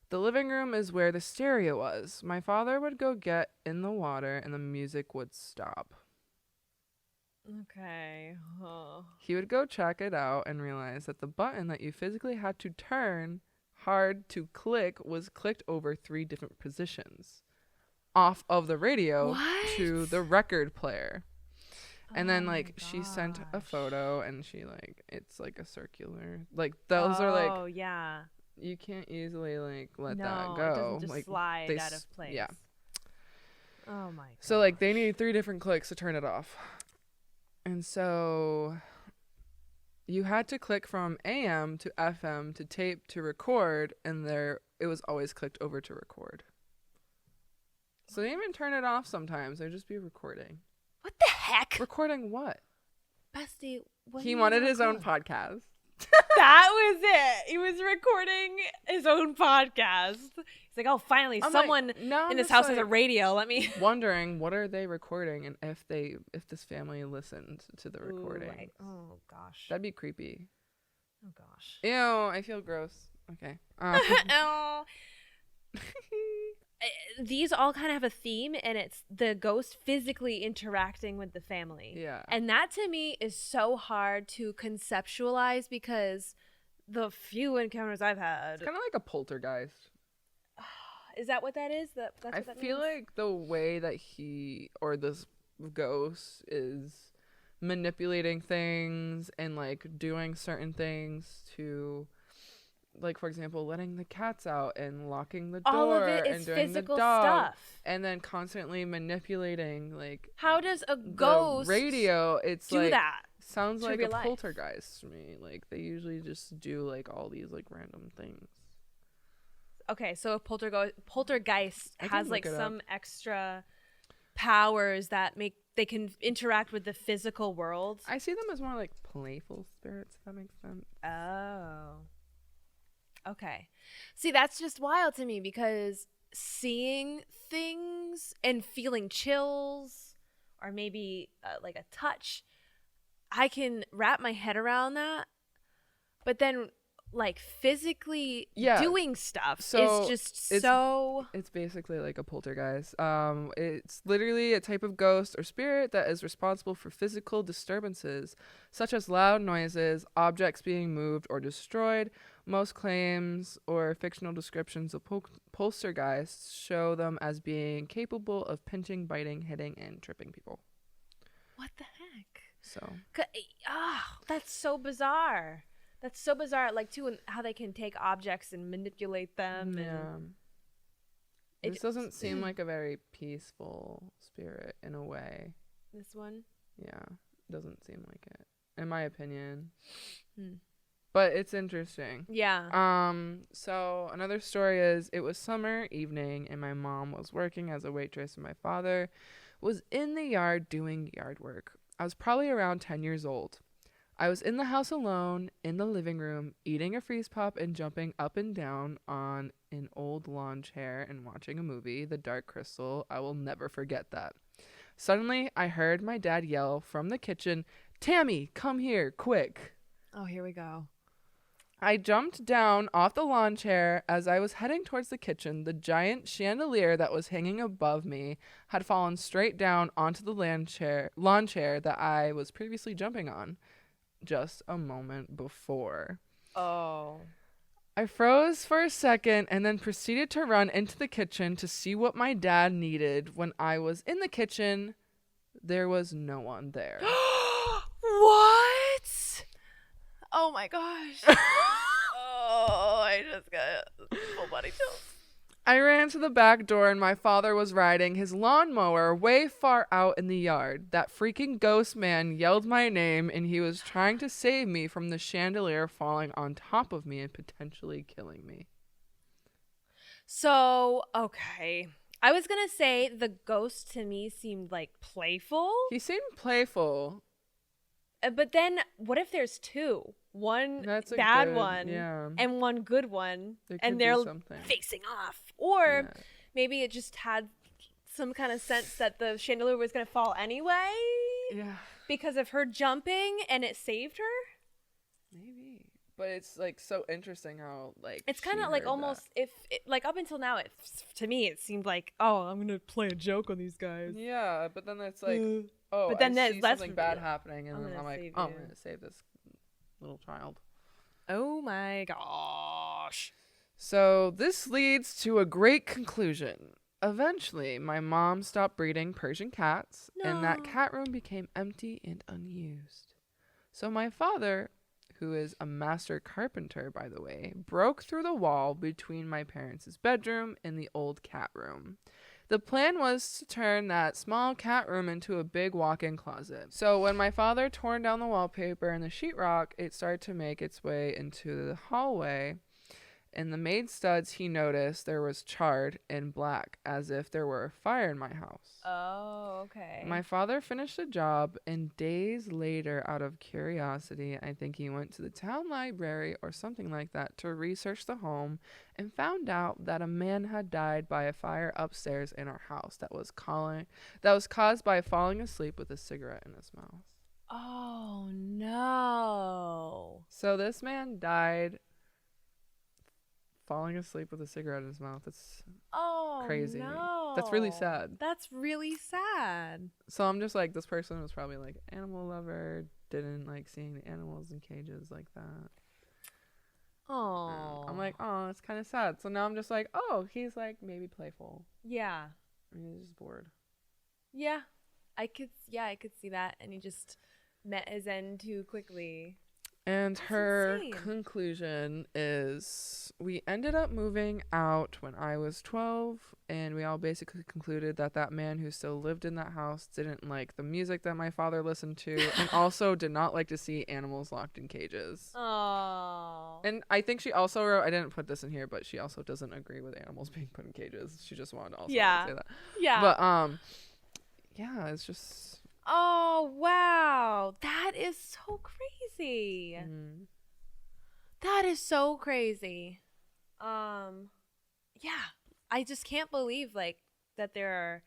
The living room is where the stereo was. My father would go get in the water, and the music would stop. Okay. Oh. He would go check it out and realize that the button that you physically had to turn hard to click was clicked over 3 different positions. Off of the radio to the record player. And then like she sent a photo and she like it's like a circular like those are like Oh yeah. you can't easily like let No, that it go. doesn't just Like slide they out of place. yeah. Oh my god. So like they need 3 different clicks to turn it off. And so you had to click from AM to FM to tape to record, and there it was always clicked over to record. So they even turn it off sometimes. They'd just be recording. What the heck? Recording what? Bestie, what He do you wanted his own record? podcast. That was it. He was recording his own podcast. He's like, oh, finally, someone in this house has a radio. Let me. Wondering what are they recording, and if this family listened to the recording. Oh gosh, that'd be creepy. Oh gosh. Ew, I feel gross. Okay. These all kind of have a theme, and it's the ghost physically interacting with the family. Yeah. And that to me is so hard to conceptualize because the few encounters I've had. It's kind of like a poltergeist. Is that what that is? That's what I that feel means? like the way that this ghost is manipulating things and like doing certain things to, like, for example, letting the cats out and locking the door all of it is and doing physical the dog stuff. and then constantly manipulating, like, how does a ghost radio? It's do like that? sounds like a real life? poltergeist to me. Like, they usually just do like all these like random things. Okay, so a poltergeist I can has like look it some extra powers that they can interact with the physical world. I see them as more like playful spirits, if that makes sense. Oh. Okay. See, that's just wild to me because seeing things and feeling chills or maybe like a touch, I can wrap my head around that. But then like physically doing stuff is just it's basically like a poltergeist. It's literally a type of ghost or spirit that is responsible for physical disturbances such as loud noises, objects being moved or destroyed. Most claims or fictional descriptions of poltergeists show them as being capable of pinching, biting, hitting, and tripping people. What the heck? So that's so bizarre. That's so bizarre, like, too, and how they can take objects and manipulate them. Yeah. And this doesn't seem like a very peaceful spirit in a way. This one? Yeah. Doesn't seem like it, in my opinion. Hmm. But it's interesting. Yeah. So another story is, it was summer evening, and my mom was working as a waitress, and my father was in the yard doing yard work. I was probably around 10 years old. I was in the house alone, in the living room, eating a freeze pop and jumping up and down on an old lawn chair and watching a movie, The Dark Crystal. I will never forget that. Suddenly, I heard my dad yell from the kitchen, "Tammy, come here, quick." Oh, here we go. I jumped down off the lawn chair. As I was heading towards the kitchen, the giant chandelier that was hanging above me had fallen straight down onto the lawn chair that I was previously jumping on just a moment before. Oh. I froze for a second and then proceeded to run into the kitchen to see what my dad needed. When I was in the kitchen, there was no one there. What? Oh my gosh. Oh, I just got full body chills. I ran to the back door and my father was riding his lawnmower way far out in the yard. That freaking ghost man yelled my name and he was trying to save me from the chandelier falling on top of me and potentially killing me. So, okay. I was going to say the ghost to me seemed like playful. He seemed playful. But then what if there's two? One That's bad one yeah. and one good one, and they're they're facing off. Or maybe it just had some kind of sense that the chandelier was going to fall anyway. Yeah. Because of her jumping and it saved her? Maybe. But it's like so interesting how like it's kind of like almost like up until now to me it seemed like, oh, I'm going to play a joke on these guys. Yeah, but then it's like but then I see something bad happening and then I'm like, oh, I'm going to save this little child. Oh my gosh. So this leads to a great conclusion. Eventually, my mom stopped breeding Persian cats, and that cat room became empty and unused. So my father, who is a master carpenter, by the way, broke through the wall between my parents' bedroom and the old cat room. The plan was to turn that small cat room into a big walk-in closet. So when my father tore down the wallpaper and the sheetrock, it started to make its way into the hallway. In the maid studs, he noticed there was charred and black, as if there were a fire in my house. Oh, okay. My father finished the job, and days later, out of curiosity, I think he went to the town library or something like that to research the home and found out that a man had died by a fire upstairs in our house that was caused by falling asleep with a cigarette in his mouth. Oh, no. So this man died falling asleep with a cigarette in his mouth. It's crazy. No. That's really sad. That's really sad. So I'm just like, this person was probably like animal lover, didn't like seeing the animals in cages like that. Oh. I'm like, oh, it's kind of sad. So now I'm just like, oh, he's like maybe playful. Yeah. Maybe he's just bored. Yeah. I could see that. And he just met his end too quickly. And That's her insane. conclusion is we ended up moving out when I was 12, and we all basically concluded that that man who still lived in that house didn't like the music that my father listened to and also did not like to see animals locked in cages. Oh. And I think she also wrote, I didn't put this in here, but she also doesn't agree with animals being put in cages. She just wanted to also say that. Yeah. But yeah, it's just Oh, wow. That is so crazy. That is so crazy. Yeah. I just can't believe like that there are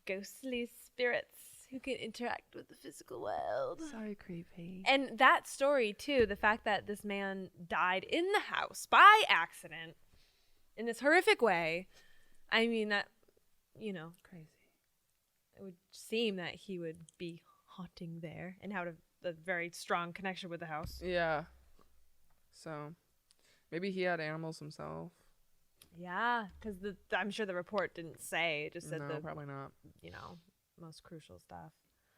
ghostly spirits who can interact with the physical world. so creepy. And that story too, the fact that this man died in the house by accident in this horrific way. I mean that, you know, Crazy. it would seem that he would be haunting there and have a very strong connection with the house. Yeah. So maybe he had animals himself. Yeah, because I'm sure the report didn't say. It just said No, the probably not. most crucial stuff.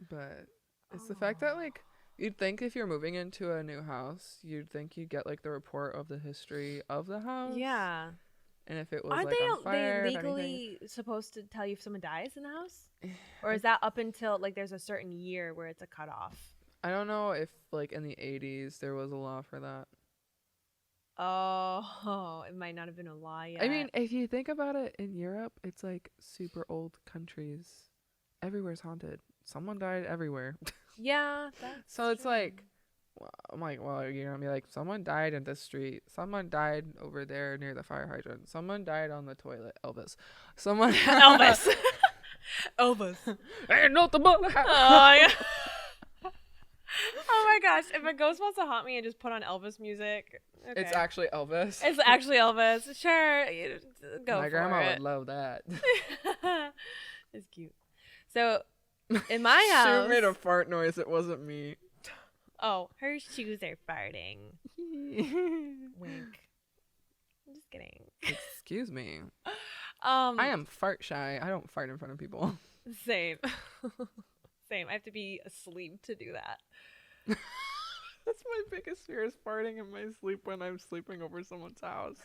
But it's the fact that like you'd think if you're moving into a new house, you'd think you'd get like the report of the history of the house. Yeah. And if it was Aren't like on fire, they if anything- legally supposed to tell you if someone dies in the house? Or is that up until like there's a certain year where it's a cutoff? I don't know if like in the 80s there was a law for that. Oh, it might not have been a law yet. I mean, if you think about it, in Europe, it's like super old countries. Everywhere's haunted. Someone died everywhere. yeah. That's So it's true. like, well, I'm like, well, you're gonna be like, someone died in this street. Someone died over there near the fire hydrant. Someone died on the toilet. Elvis. Someone. Elvis. Elvis. Ain't no the bullet. Oh, yeah. Oh my gosh! If a ghost wants to haunt me and just put on Elvis music, okay. It's actually Elvis. It's actually Elvis. Sure, go My for grandma it. would love that. It's cute. So, in my house, She made a fart noise. It wasn't me. oh, her shoes are farting. Wink. I'm just kidding. Excuse me. I I am fart shy. I don't fart in front of people. same. Same. I have to be asleep to do that. That's my biggest fear is farting in my sleep when I'm sleeping over someone's house.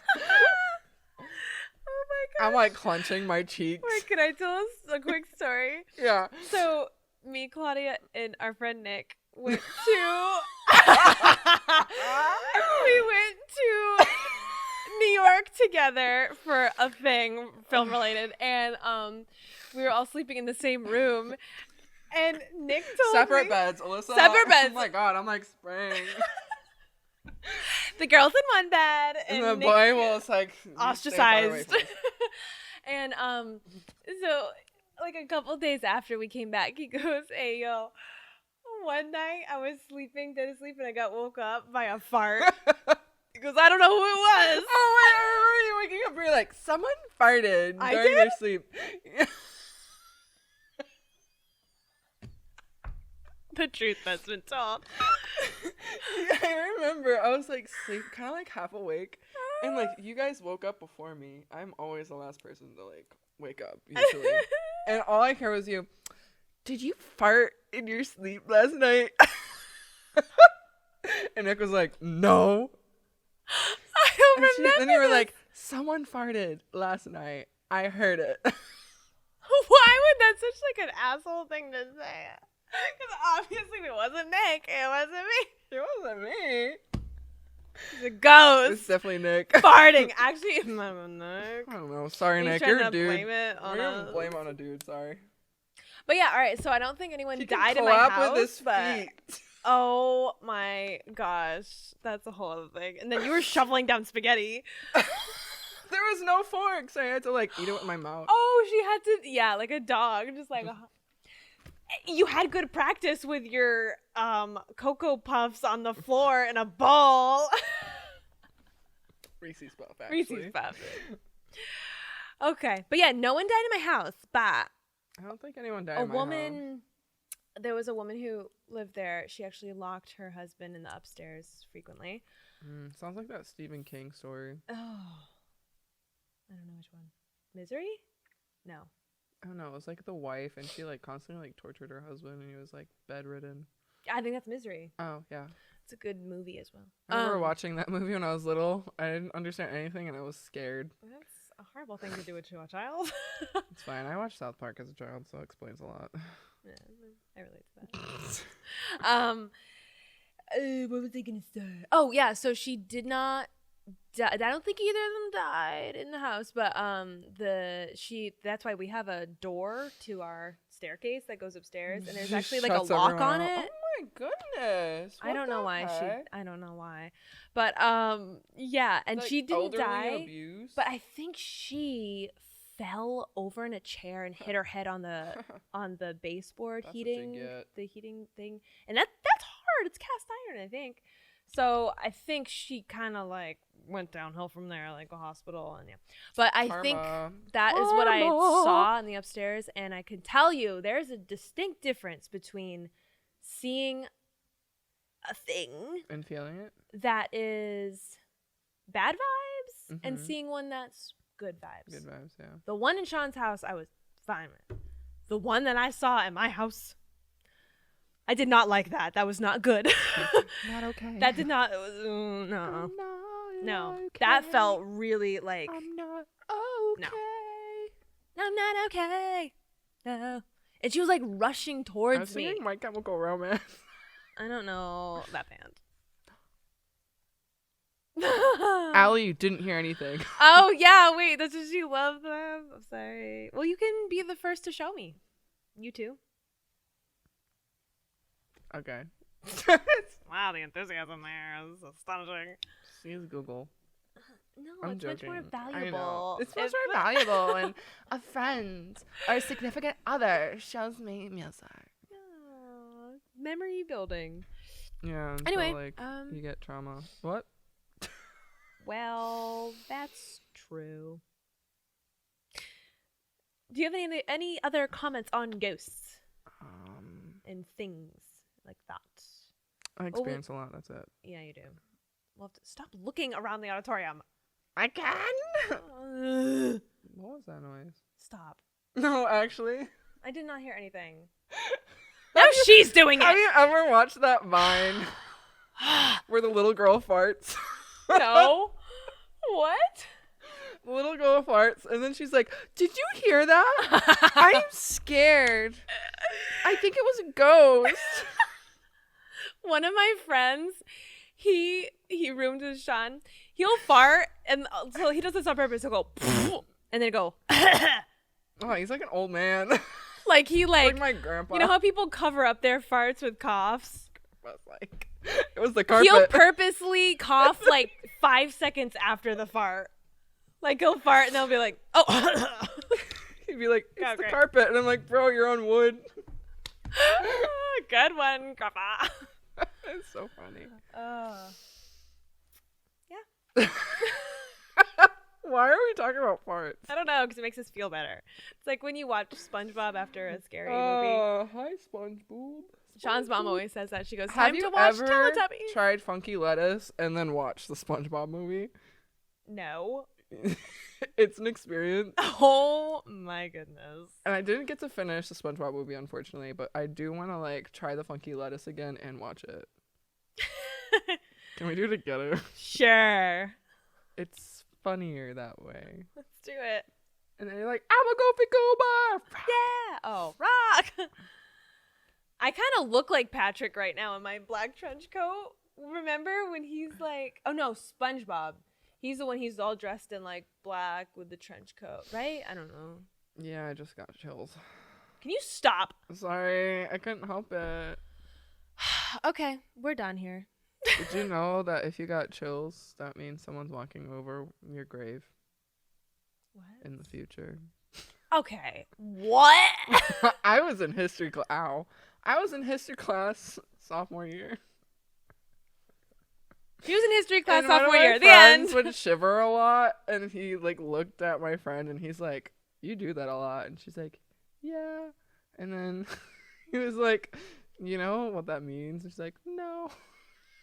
Oh my god. I'm like clenching my cheeks. Wait, can I tell us a quick story? Yeah. So, me, Claudia, and our friend Nick went to we went to New York together for a thing film related, and we were all sleeping in the same room. And Nick told Separate me beds, Alyssa. Separate beds. Oh my god, I'm like spraying. the girls in one bed And and the Nick boy was like ostracized. And so like a couple days after we came back, he goes, "Hey yo, one night I was sleeping, dead asleep, and I got woke up by a fart." He goes, "I don't know who it was." Oh wait, I remember you waking up. You're like, someone farted I during did? their sleep. The truth has been told. I remember. I was like kind of like half awake, and like you guys woke up before me. I'm always the last person to like wake up usually, and all I hear was you. Did you fart in your sleep last night? And Nick was like, no. I don't remember. Then you were this. like, someone farted last night. I heard it. "Why would that such like an asshole thing to say?" Because obviously it wasn't Nick. It wasn't me. It wasn't me. He's a ghost. It's definitely Nick. Farting. Actually, it's not Nick. I don't know. Sorry, He's Nick. trying You're to a dude. blame it on We're gonna us. blame on a dude. Sorry. But yeah, all right. So I don't think anyone He died can in my clap house. with his but feet. oh my gosh, that's a whole other thing. And then you were shoveling down spaghetti. There was no forks. I had to like eat it with my mouth. Oh, she had to. Yeah, like a dog, just like. You had good practice with your Cocoa Puffs on the floor in a bowl. Reese's Puff, actually. Reese's Puff. Okay, but yeah, no one died in my house, but I don't think anyone died in my house. There was a woman who lived there. She actually locked her husband in the upstairs frequently. Sounds like that Stephen King story. Oh, I don't know which one. Misery? No. I don't know. It was like the wife, and she like constantly like tortured her husband, and he was like bedridden. I think that's Misery. Oh yeah. It's a good movie as well. I remember watching that movie when I was little. I didn't understand anything, and I was scared. That's a horrible thing to do to a child. It's fine. I watched South Park as a child, so it explains a lot. Yeah, I relate to that. What was I gonna say? Oh yeah, so she did not. I don't think either of them died in the house, but that's why we have a door to our staircase that goes upstairs, and there's actually like a lock on it. Oh my goodness! I don't know why I don't know why, but yeah, and like she didn't die. Abuse? But I think she fell over in a chair and hit her head on the baseboard heating thing, and that's hard. It's cast iron, I think. So I think she kind of like went downhill from there, like a hospital, and yeah. But I think that is what I saw in the upstairs, and I can tell you there's a distinct difference between seeing a thing and feeling it that is bad vibes and seeing one that's good vibes. Good vibes, yeah. The one in Sean's house, I was fine with. The one that I saw at my house, I did not like that. That was not good. Not okay. That did not. It was, no. Okay. That felt really like. I'm not okay. No, I'm not okay. No. And she was like rushing I was towards me. singing My Chemical Romance. I don't know that band. Allie didn't hear anything. Oh yeah, wait. That's what she loved them. I'm sorry. Well, you can be the first to show me. You too. Okay. Wow, the enthusiasm there is astonishing. Just use Google. No, I'm it's joking. much more valuable. I know. It's much more valuable when a friend or a significant other shows me music. Yeah, memory building. Yeah. Anyway, so, like, you get trauma. What? Well, that's true. Do you have any other comments on ghosts and things like that? I experience a lot. That's it. Yeah, you do. We'll have to stop looking around the auditorium. I can. What was that noise? Stop. No, actually. I did not hear anything. Now she's doing it. Have you ever watched that Vine where the little girl farts? No. What? The little girl farts, and then she's like, "Did you hear that? I'm scared. I think it was a ghost." One of my friends, he roomed with Sean. He'll fart, and so he does this on purpose. He'll go, and then go. Oh, he's like an old man. Like he like my grandpa. You know how people cover up their farts with coughs? It was the carpet. He'll purposely cough like 5 seconds after the fart. Like he'll fart and they'll be like, "Oh." He'd be like, "It's the carpet," and I'm like, "Bro, you're on wood." Good one, grandpa. It's so funny. Yeah. Why are we talking about farts? I don't know, because it makes us feel better. It's like when you watch SpongeBob after a scary movie. Oh, hi, SpongeBob. Sean's mom always says that. She goes, "Have time you to watch ever Teletubbies." tried funky lettuce and then watch the SpongeBob movie? No. It's an experience. Oh my goodness. And I didn't get to finish the SpongeBob movie, unfortunately, but I do want to like try the funky lettuce again and watch it. Can we do it together? Sure. It's funnier that way. Let's do it. And then you're like, "I'm a goofy goober." Yeah. Oh, rock. I kind of look like Patrick right now in my black trench coat. remember when he's like, oh no, SpongeBob. He's the one. He's all dressed in like black with the trench coat, right? I don't know. Yeah, I just got chills. Can you stop? Sorry, I couldn't help it. Okay, we're done here. Did you know that if you got chills, that means someone's walking over your grave What? in the future? Okay. What? I was in history class. Ow. I was in history class sophomore year. He was in history class And one of sophomore my year. The end. friends would shiver a lot, and he like looked at my friend, and he's like, "You do that a lot," and she's like, "Yeah," and then he was like, "You know what that means?" And she's like, "No."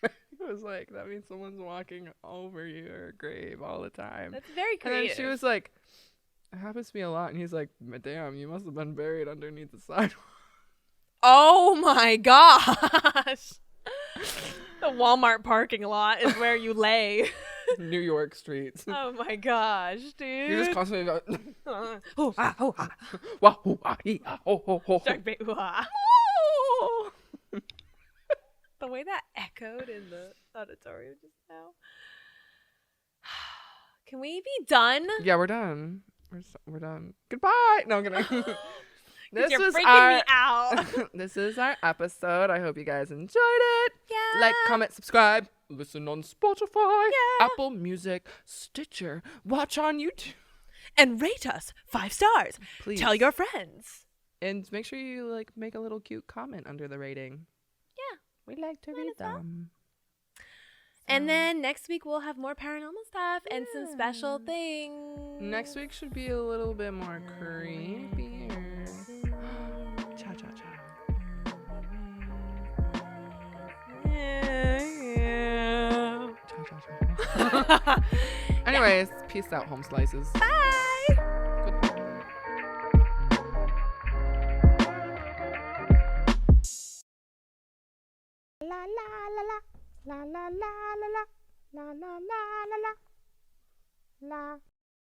He was like, "That means someone's walking over your grave all the time." That's very And creative. then she was like, "It happens to me a lot," and he's like, "Damn, you must have been buried underneath the sidewalk." Oh my gosh. The Walmart parking lot is where you lay. New York streets. Oh my gosh, dude. You're just constantly going, Oh, ah, oh, ah. wah, hoo, ah, hee, ah, ho, ho, ho, ho. Shark bait, ooh, ah. The way that echoed in the auditorium just now. Can we be done? Yeah, we're done. We're done. Goodbye. No, I'm kidding. This You're is freaking me out. This is our episode. I hope you guys enjoyed it. Yeah. Like, comment, subscribe. Listen on Spotify, Yeah. Apple Music, Stitcher. Watch on YouTube. And rate us 5 stars. Please. Tell your friends. And make sure you like make a little cute comment under the rating. Yeah. We like to read them. And then next week we'll have more paranormal stuff and some special things. Next week should be a little bit more creepier. Cha cha cha. Yeah. Cha cha cha. Anyways, peace out, home slices. Bye. Goodbye. La la la la la la la la la la la la la la